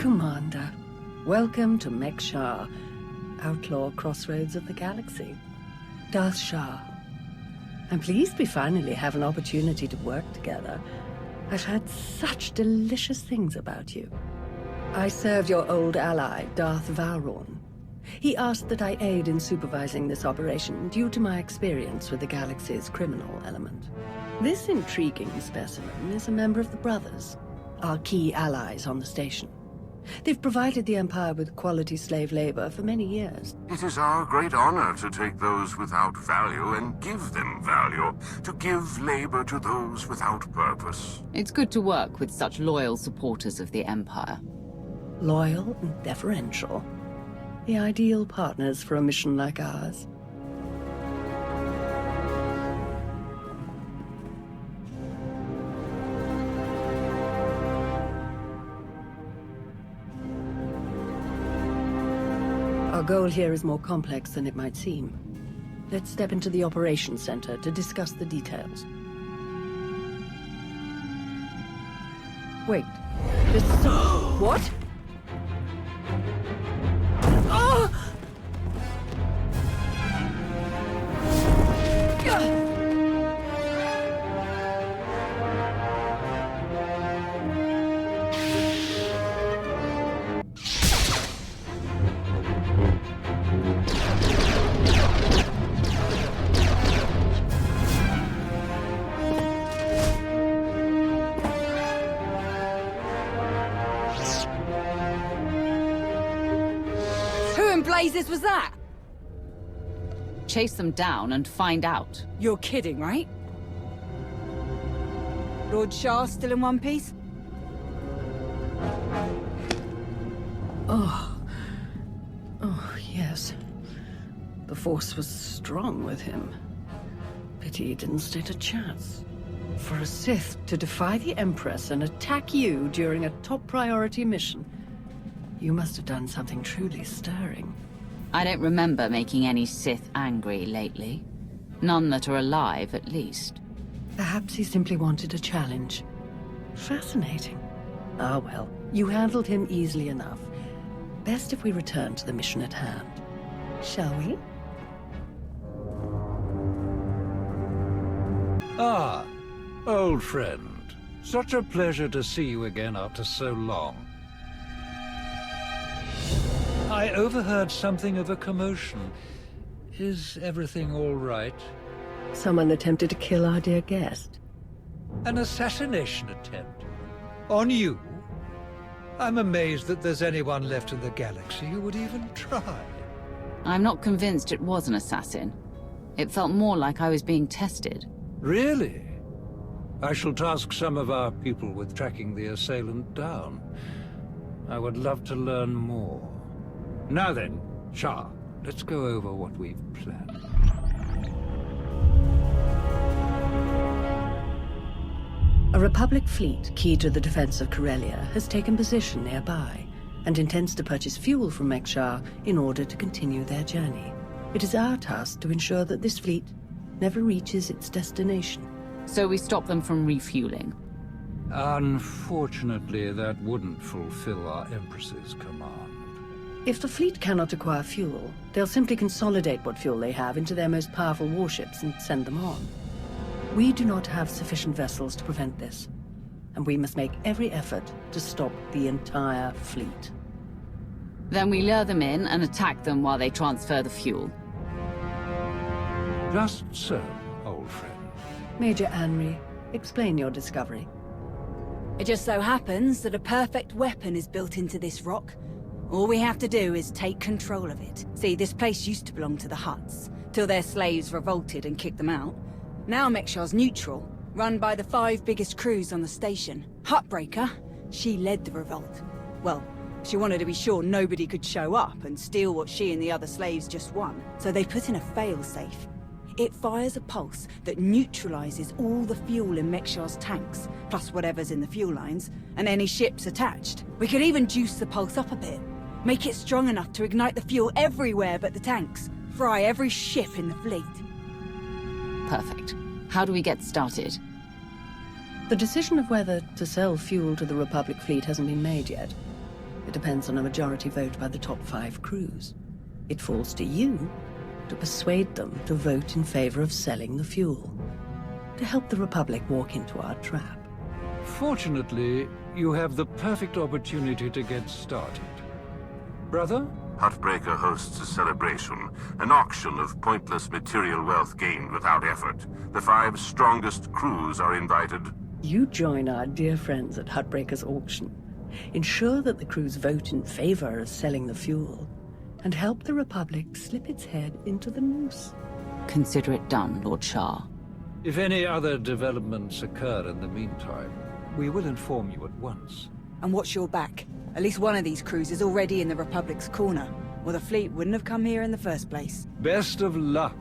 Commander. Welcome to Mek-Ša, outlaw crossroads of the galaxy. Darth Shah. I'm pleased we finally have an opportunity to work together. I've heard such delicious things about you. I serve your old ally, Darth Vowrawn. He asked that I aid in supervising this operation due to my experience with the galaxy's criminal element. This intriguing specimen is a member of the Brothers, our key allies on the station. They've provided the Empire with quality slave labor for many years. It is our great honor to take those without value and give them value, to give labor to those without purpose. It's good to work with such loyal supporters of the Empire. Loyal and deferential. The ideal partners for a mission like ours. Our goal here is more complex than it might seem. Let's step into the operations center to discuss the details. Wait, this is... What? Blazes was that? Chase them down and find out. You're kidding, right? Lord Shah still in one piece? Oh, yes. The Force was strong with him. Pity he didn't stand a chance. For a Sith to defy the Empress and attack you during a top priority mission, you must have done something truly stirring. I don't remember making any Sith angry lately. None that are alive, at least. Perhaps he simply wanted a challenge. Fascinating. Ah, well, you handled him easily enough. Best if we return to the mission at hand. Shall we? Ah, old friend. Such a pleasure to see you again after so long. I overheard something of a commotion. Is everything all right? Someone attempted to kill our dear guest. An assassination attempt? On you? I'm amazed that there's anyone left in the galaxy who would even try. I'm not convinced it was an assassin. It felt more like I was being tested. Really? I shall task some of our people with tracking the assailant down. I would love to learn more. Now then, Shah, let's go over what we've planned. A Republic fleet key to the defense of Corellia has taken position nearby and intends to purchase fuel from Mek-Ša in order to continue their journey. It is our task to ensure that this fleet never reaches its destination. So we stop them from refueling. Unfortunately, that wouldn't fulfill our Empress's command. If the fleet cannot acquire fuel, they'll simply consolidate what fuel they have into their most powerful warships and send them on. We do not have sufficient vessels to prevent this, and we must make every effort to stop the entire fleet. Then we lure them in and attack them while they transfer the fuel. Just so, old friend. Major Anri, explain your discovery. It just so happens that a perfect weapon is built into this rock. All we have to do is take control of it. See, this place used to belong to the Hutts, till their slaves revolted and kicked them out. Now Mek-Sha's neutral, run by the 5 biggest crews on the station. Huttbreaker, she led the revolt. Well, she wanted to be sure nobody could show up and steal what she and the other slaves just won. So they put in a fail-safe. It fires a pulse that neutralizes all the fuel in Mek-Sha's tanks, plus whatever's in the fuel lines, and any ships attached. We could even juice the pulse up a bit. Make it strong enough to ignite the fuel everywhere but the tanks. Fry every ship in the fleet. Perfect. How do we get started? The decision of whether to sell fuel to the Republic fleet hasn't been made yet. It depends on a majority vote by the top 5 crews. It falls to you to persuade them to vote in favor of selling the fuel, to help the Republic walk into our trap. Fortunately, you have the perfect opportunity to get started. Brother? Huttbreaker hosts a celebration, an auction of pointless material wealth gained without effort. The 5 strongest crews are invited. You join our dear friends at Huttbreaker's auction. Ensure that the crews vote in favor of selling the fuel, and help the Republic slip its head into the noose. Consider it done, Lord Shah. If any other developments occur in the meantime, we will inform you at once. And watch your back. At least one of these crews is already in the Republic's corner, or the fleet wouldn't have come here in the first place. Best of luck.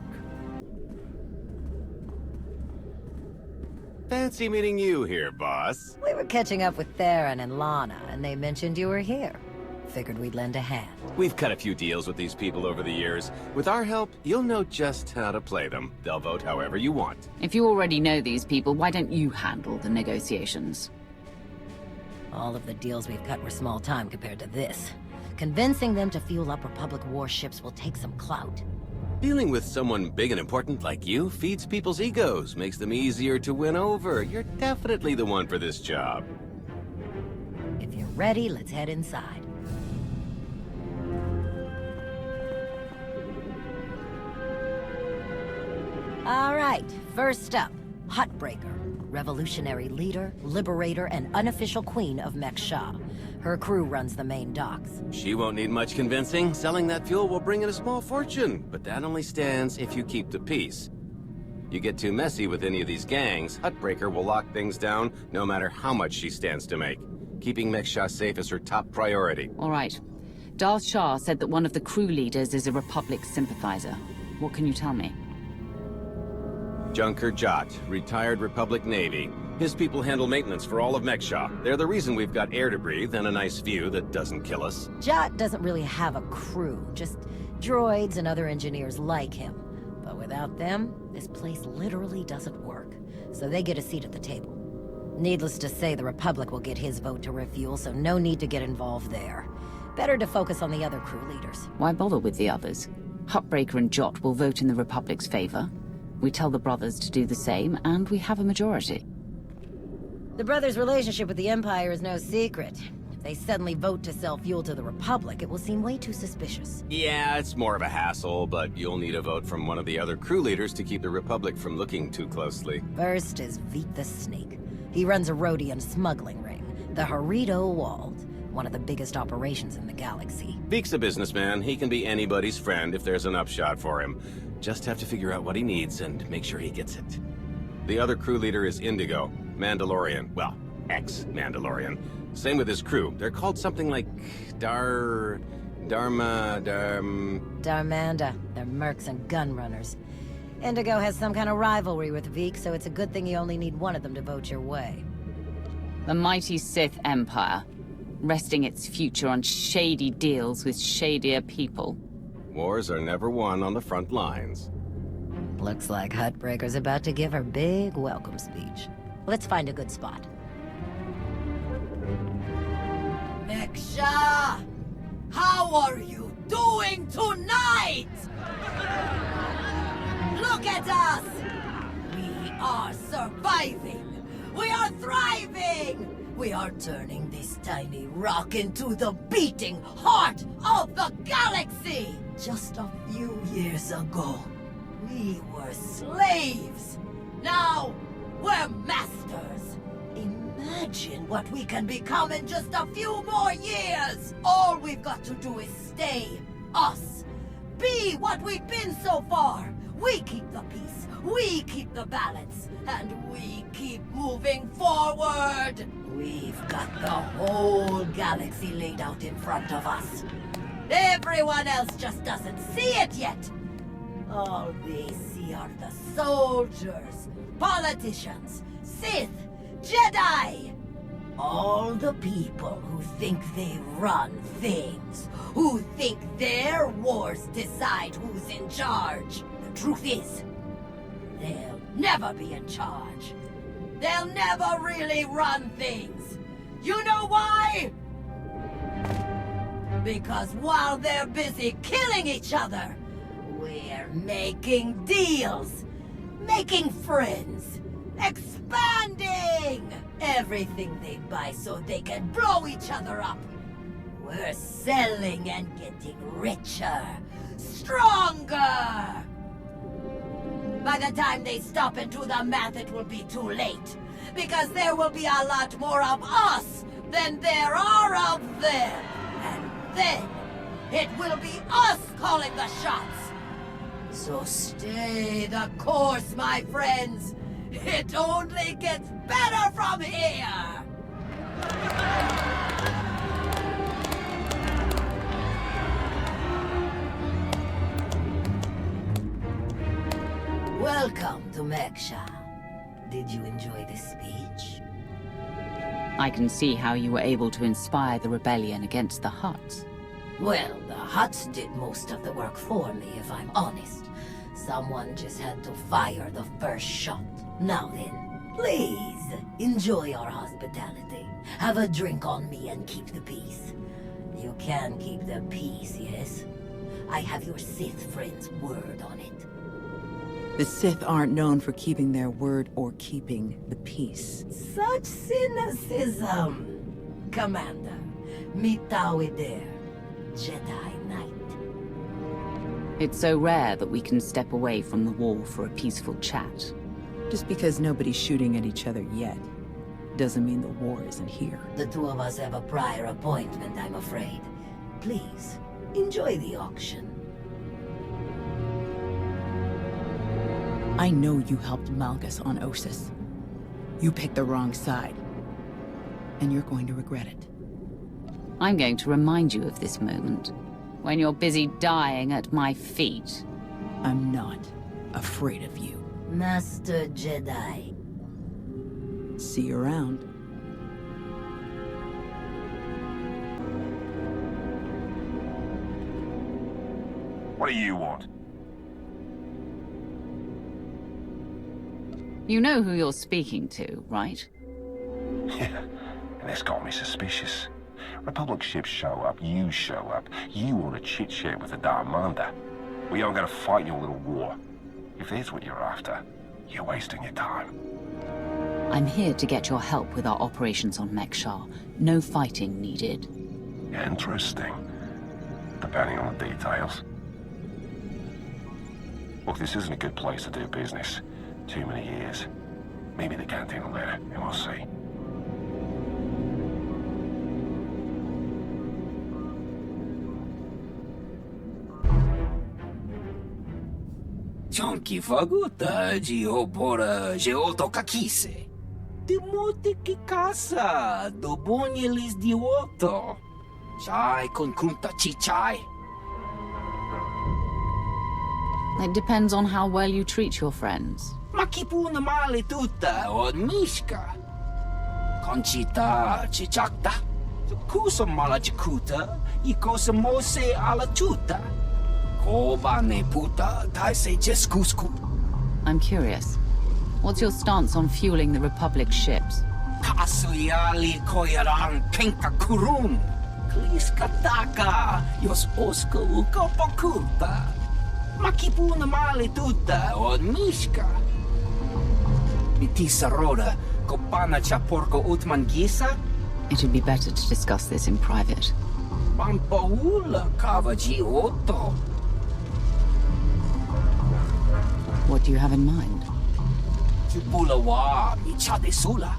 Fancy meeting you here, boss. We were catching up with Theron and Lana, and they mentioned you were here. Figured we'd lend a hand. We've cut a few deals with these people over the years. With our help, you'll know just how to play them. They'll vote however you want. If you already know these people, why don't you handle the negotiations? All of the deals we've cut were small time compared to this. Convincing them to fuel up Republic warships will take some clout. Dealing with someone big and important like you feeds people's egos, makes them easier to win over. You're definitely the one for this job. If you're ready, let's head inside. All right, first up, Huttbreaker. Revolutionary leader, liberator, and unofficial queen of Mek-Ša. Her crew runs the main docks. She won't need much convincing. Selling that fuel will bring in a small fortune, but that only stands if you keep the peace. You get too messy with any of these gangs, Huttbreaker will lock things down no matter how much she stands to make. Keeping Mek-Ša safe is her top priority. All right. Darth Shah said that one of the crew leaders is a Republic sympathizer. What can you tell me? Junker Jot, retired Republic Navy. His people handle maintenance for all of Mek-Ša. They're the reason we've got air to breathe and a nice view that doesn't kill us. Jot doesn't really have a crew, just droids and other engineers like him. But without them, this place literally doesn't work. So they get a seat at the table. Needless to say, the Republic will get his vote to refuel, so no need to get involved there. Better to focus on the other crew leaders. Why bother with the others? Huttbreaker and Jot will vote in the Republic's favor. We tell the brothers to do the same, and we have a majority. The brothers' relationship with the Empire is no secret. If they suddenly vote to sell fuel to the Republic, it will seem way too suspicious. Yeah, it's more of a hassle, but you'll need a vote from one of the other crew leaders to keep the Republic from looking too closely. First is Veek the Snake. He runs a Rhodian smuggling ring, the Harrido Walled, one of the biggest operations in the galaxy. Veek's a businessman. He can be anybody's friend if there's an upshot for him. Just have to figure out what he needs and make sure he gets it. The other crew leader is Indigo, Mandalorian. Well, ex-Mandalorian. Same with his crew. They're called something like Darmanda. They're mercs and gun runners. Indigo has some kind of rivalry with Veek, so it's a good thing you only need one of them to vote your way. The mighty Sith Empire, resting its future on shady deals with shadier people. Wars are never won on the front lines. Looks like Huttbreaker's about to give her big welcome speech. Let's find a good spot. Mek-Ša! How are you doing tonight? Look at us! We are surviving! We are thriving! We are turning this tiny rock into the beating heart of the galaxy! Just a few years ago, we were slaves. Now, we're masters. Imagine what we can become in just a few more years. All we've got to do is stay us. Be what we've been so far. We keep the peace, we keep the balance, and we keep moving forward. We've got the whole galaxy laid out in front of us. Everyone else just doesn't see it yet. All they see are the soldiers, politicians, Sith, Jedi. All the people who think they run things, who think their wars decide who's in charge. The truth is, they'll never be in charge. They'll never really run things. You know why? Because while they're busy killing each other, we're making deals, making friends, expanding everything they buy so they can blow each other up. We're selling and getting richer, stronger. By the time they stop and do the math, it will be too late. Because there will be a lot more of us than there are of them. And then, it will be us calling the shots. So stay the course, my friends. It only gets better from here. Welcome to Mek-Ša. Did you enjoy this speech? I can see how you were able to inspire the rebellion against the Hutts. Well, the Hutts did most of the work for me, if I'm honest. Someone just had to fire the first shot. Now then, please, enjoy our hospitality. Have a drink on me and keep the peace. You can keep the peace, yes? I have your Sith friend's word on it. The Sith aren't known for keeping their word or keeping the peace. Such cynicism. Commander, mitawi there, Jedi Knight. It's so rare that we can step away from the war for a peaceful chat. Just because nobody's shooting at each other yet, doesn't mean the war isn't here. The two of us have a prior appointment, I'm afraid. Please, enjoy the auction. I know you helped Malgus on Ossus. You picked the wrong side. And you're going to regret it. I'm going to remind you of this moment, when you're busy dying at my feet. I'm not afraid of you. Master Jedi. See you around. What do you want? You know who you're speaking to, right? Yeah, and this got me suspicious. Republic ships show up, you show up, you want to chit-chat with the Darmander. We aren't going to fight your little war. If that's what you're after, you're wasting your time. I'm here to get your help with our operations on Mek-Ša. No fighting needed. Interesting. Depending on the details. Look, this isn't a good place to do business. Too many years. Maybe the canteen will let it, and we'll see. Chonki faguta geopora geotokakise. Demote que casa do bonyelis dioto. Chai con kunta chichai. It depends on how well you treat your friends. Makipuna male tuta od mishka. Conchita chichakta. Kusa mala chikuta. Ikosa mose ala tuta. Kobane puta taise jeskusku. I'm curious. What's your stance on fueling the Republic ships? Kasuyali koyaran penka kurun. Kliskataka yos oska ukopokulta. Makipuna male tuta od mishka. Mitisa roda kopana chaporko utman gisa. It'd be better to discuss this in private. Pampaula kavaji otto. What do you have in mind? Chupulawa michade sula.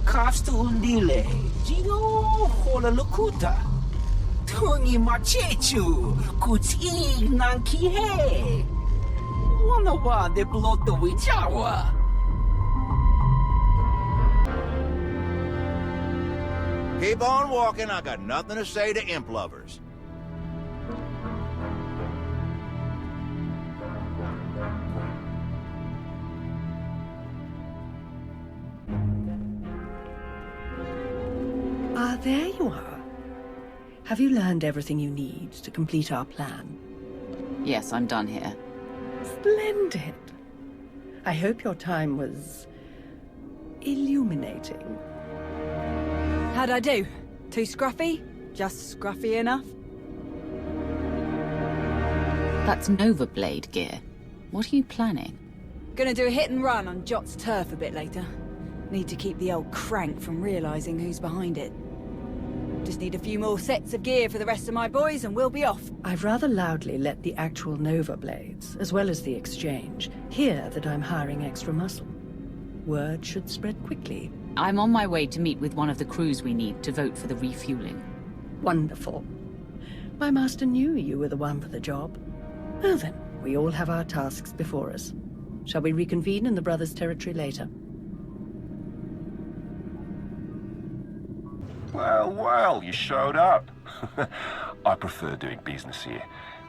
Kafstu undile. Gino hola lukuta. Tungi machechu. Kuti nankihe. Wanawa de bloto wichawa. Keep on walking. I got nothing to say to imp lovers. Ah, there you are. Have you learned everything you need to complete our plan? Yes, I'm done here. Splendid. I hope your time was illuminating. How'd I do? Too scruffy? Just scruffy enough? That's Nova Blade gear. What are you planning? Gonna do a hit and run on Jot's turf a bit later. Need to keep the old crank from realizing who's behind it. Just need a few more sets of gear for the rest of my boys and we'll be off. I've rather loudly let the actual Nova Blades, as well as the exchange, hear that I'm hiring extra muscle. Word should spread quickly. I'm on my way to meet with one of the crews we need to vote for the refueling. Wonderful. My master knew you were the one for the job. Well then, we all have our tasks before us. Shall we reconvene in the Brothers' territory later? Well, well, you showed up. I prefer doing business here.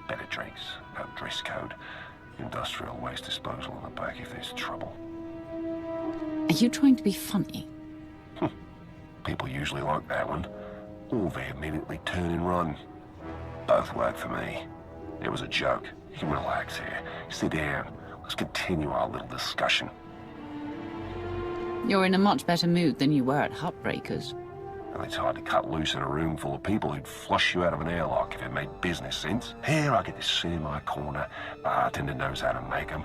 Better drinks, no dress code, industrial waste disposal in the back if there's trouble. Are you trying to be funny? People usually like that one. Or they immediately turn and run. Both work for me. It was a joke. You can relax here. Sit down. Let's continue our little discussion. You're in a much better mood than you were at Heartbreakers. Well, it's hard to cut loose in a room full of people who'd flush you out of an airlock if it made business sense. Here I get to sit in my corner. Bartender knows how to make them.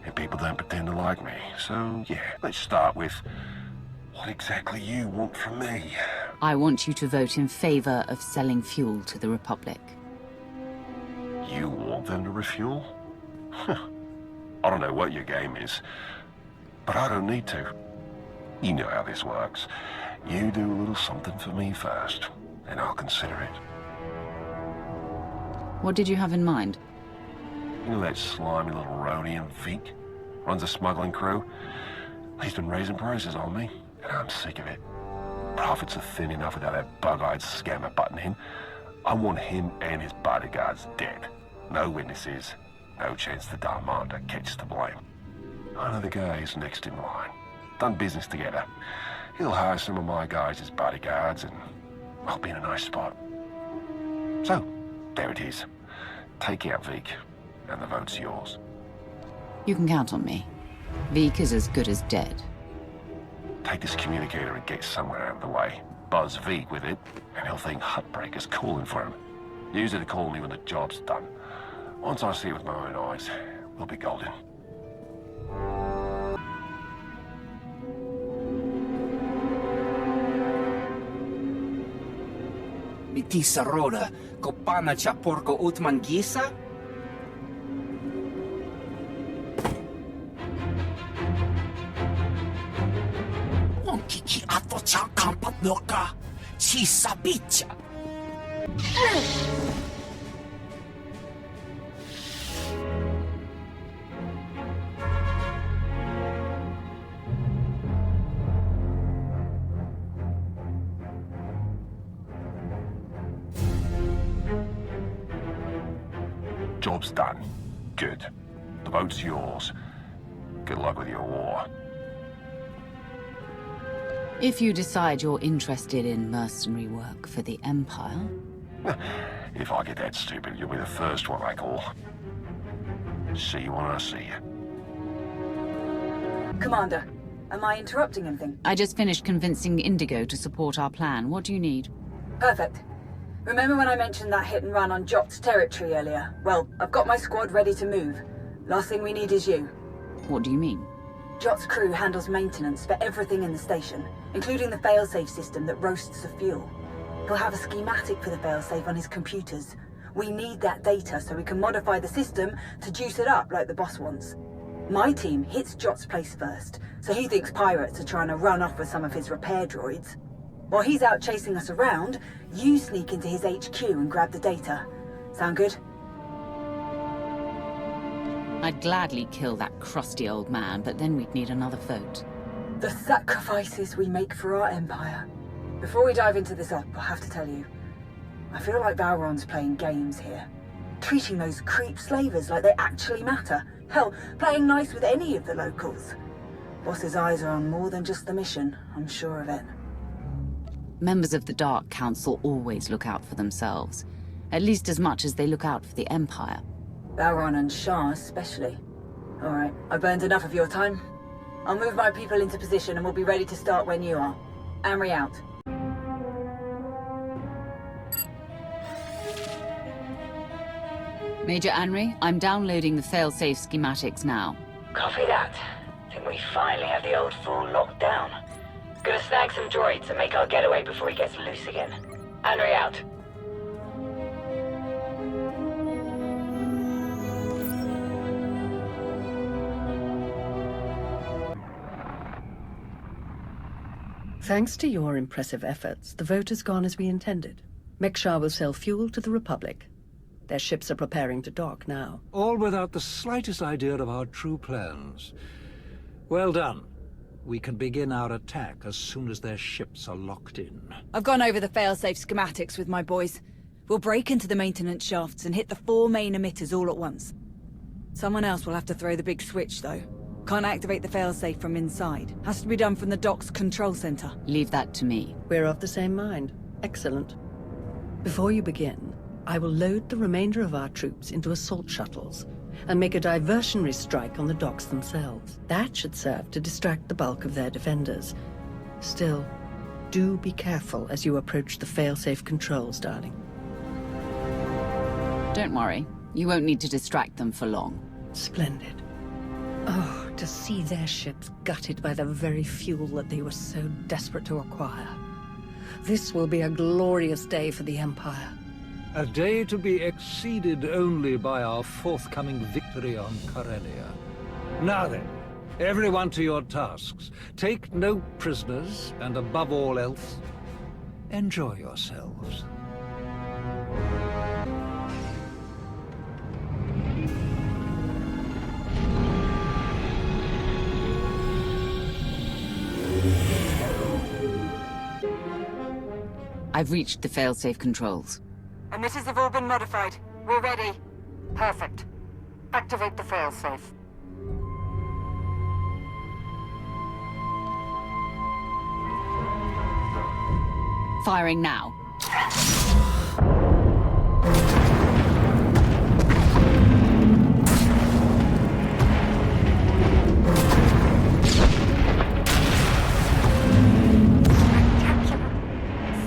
And people don't pretend to like me. So, yeah, let's start with what exactly you want from me. I want you to vote in favor of selling fuel to the Republic. You want them to refuel? I don't know what your game is, but I don't need to. You know how this works. You do a little something for me first, and I'll consider it. What did you have in mind? You know that slimy little roadie in Vic? Runs a smuggling crew? He's been raising prices on me, and I'm sick of it. Profits are thin enough without that bug-eyed scammer butting in. I want him and his bodyguards dead. No witnesses, no chance the Darmanda gets to blame. I know the guy is next in line. Done business together. He'll hire some of my guys as bodyguards, and I'll be in a nice spot. So, there it is. Take out Vic, and the vote's yours. You can count on me. Vic is as good as dead. Take this communicator and get somewhere out of the way. Buzz Vic with it, and he'll think Heartbreaker's calling for him. Use it to call me when the job's done. Once I see it with my own eyes, we'll be golden. Mitisa roda, kopana cha porco utman gisa? Monkiki ato cha kampat noka, chisa bicha. Job's done. Good. The vote's yours. Good luck with your war. If you decide you're interested in mercenary work for the Empire... If I get that stupid, you'll be the first one I call. See you when I see you. Commander, am I interrupting anything? I just finished convincing Indigo to support our plan. What do you need? Perfect. Remember when I mentioned that hit and run on Jot's territory earlier? Well, I've got my squad ready to move. Last thing we need is you. What do you mean? Jot's crew handles maintenance for everything in the station, including the failsafe system that roasts the fuel. He'll have a schematic for the failsafe on his computers. We need that data so we can modify the system to juice it up like the boss wants. My team hits Jot's place first, so he thinks pirates are trying to run off with some of his repair droids. While he's out chasing us around, you sneak into his HQ and grab the data. Sound good? I'd gladly kill that crusty old man, but then we'd need another vote. The sacrifices we make for our empire. Before we dive into this op, I have to tell you, I feel like Valron's playing games here. Treating those creep slavers like they actually matter. Hell, playing nice with any of the locals. Boss's eyes are on more than just the mission, I'm sure of it. Members of the Dark Council always look out for themselves, at least as much as they look out for the Empire. Valron and Shah especially. Alright, I've burned enough of your time. I'll move my people into position and we'll be ready to start when you are. Amri out. Major Henry, I'm downloading the failsafe schematics now. Copy that. Think we finally have the old fool locked down. Gonna snag some droids and make our getaway before he gets loose again. Henry out. Thanks to your impressive efforts, the vote has gone as we intended. Mek-Ša will sell fuel to the Republic. Their ships are preparing to dock now. All without the slightest idea of our true plans. Well done. We can begin our attack as soon as their ships are locked in. I've gone over the failsafe schematics with my boys. We'll break into the maintenance shafts and hit the 4 main emitters all at once. Someone else will have to throw the big switch, though. Can't activate the failsafe from inside. Has to be done from the dock's control center. Leave that to me. We're of the same mind. Excellent. Before you begin, I will load the remainder of our troops into assault shuttles and make a diversionary strike on the docks themselves. That should serve to distract the bulk of their defenders. Still, do be careful as you approach the failsafe controls, darling. Don't worry. You won't need to distract them for long. Splendid. Oh, to see their ships gutted by the very fuel that they were so desperate to acquire. This will be a glorious day for the Empire. A day to be exceeded only by our forthcoming victory on Corellia. Now then, everyone to your tasks. Take no prisoners, and above all else, enjoy yourselves. I've reached the failsafe controls. Emitters have all been modified. We're ready. Perfect. Activate the failsafe. Firing now.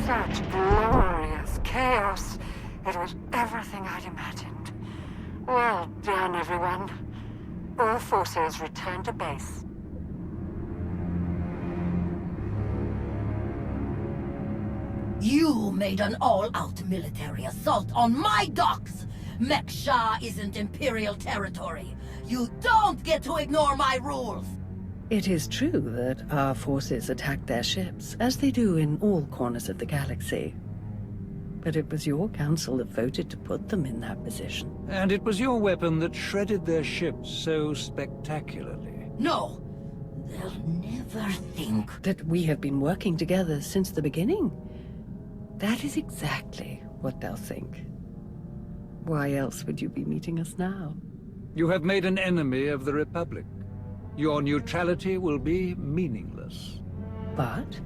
Such glorious chaos. It was everything I'd imagined. Well done, everyone. All forces return to base. You made an all-out military assault on my docks! Mek-Ša isn't Imperial territory. You don't get to ignore my rules! It is true that our forces attacked their ships, as they do in all corners of the galaxy. But it was your council that voted to put them in that position. And it was your weapon that shredded their ships so spectacularly. No! They'll never think that we have been working together since the beginning. That is exactly what they'll think. Why else would you be meeting us now? You have made an enemy of the Republic. Your neutrality will be meaningless. But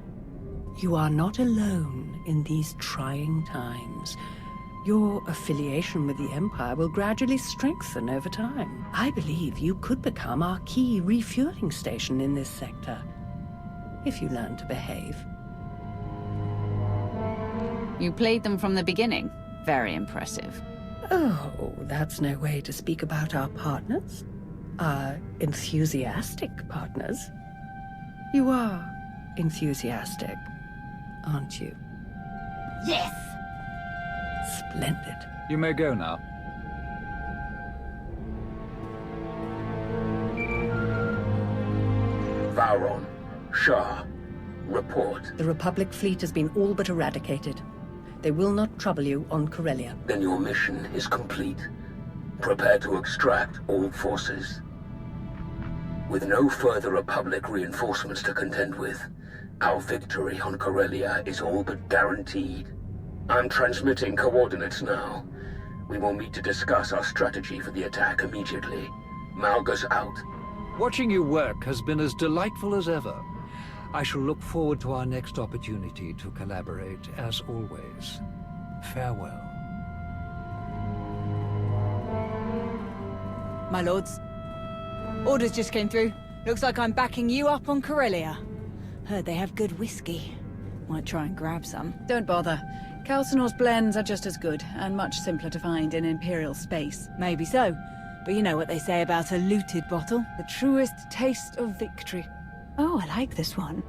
you are not alone in these trying times. Your affiliation with the Empire will gradually strengthen over time. I believe you could become our key refueling station in this sector, if you learn to behave. You played them from the beginning. Very impressive. Oh, that's no way to speak about our partners. Our enthusiastic partners. You are enthusiastic, aren't you? Yes! Splendid. You may go now. Vowron, Shah, report. The Republic fleet has been all but eradicated. They will not trouble you on Corellia. Then your mission is complete. Prepare to extract all forces. With no further Republic reinforcements to contend with, our victory on Corellia is all but guaranteed. I'm transmitting coordinates now. We will meet to discuss our strategy for the attack immediately. Malgus out. Watching you work has been as delightful as ever. I shall look forward to our next opportunity to collaborate, as always. Farewell. My lords, orders just came through. Looks like I'm backing you up on Corellia. Heard they have good whiskey. Might try and grab some. Don't bother. Calcinor's blends are just as good, and much simpler to find in Imperial space. Maybe so, but you know what they say about a looted bottle? The truest taste of victory. Oh, I like this one.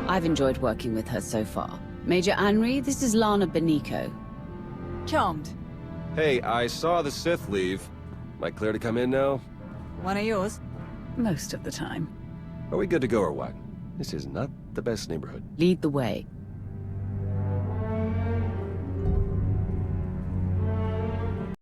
I've enjoyed working with her so far. Major Anri, this is Lana Benico. Charmed. Hey, I saw the Sith leave. Am I clear to come in now? One of yours? Most of the time. Are we good to go or what? This is not the best neighborhood. Lead the way.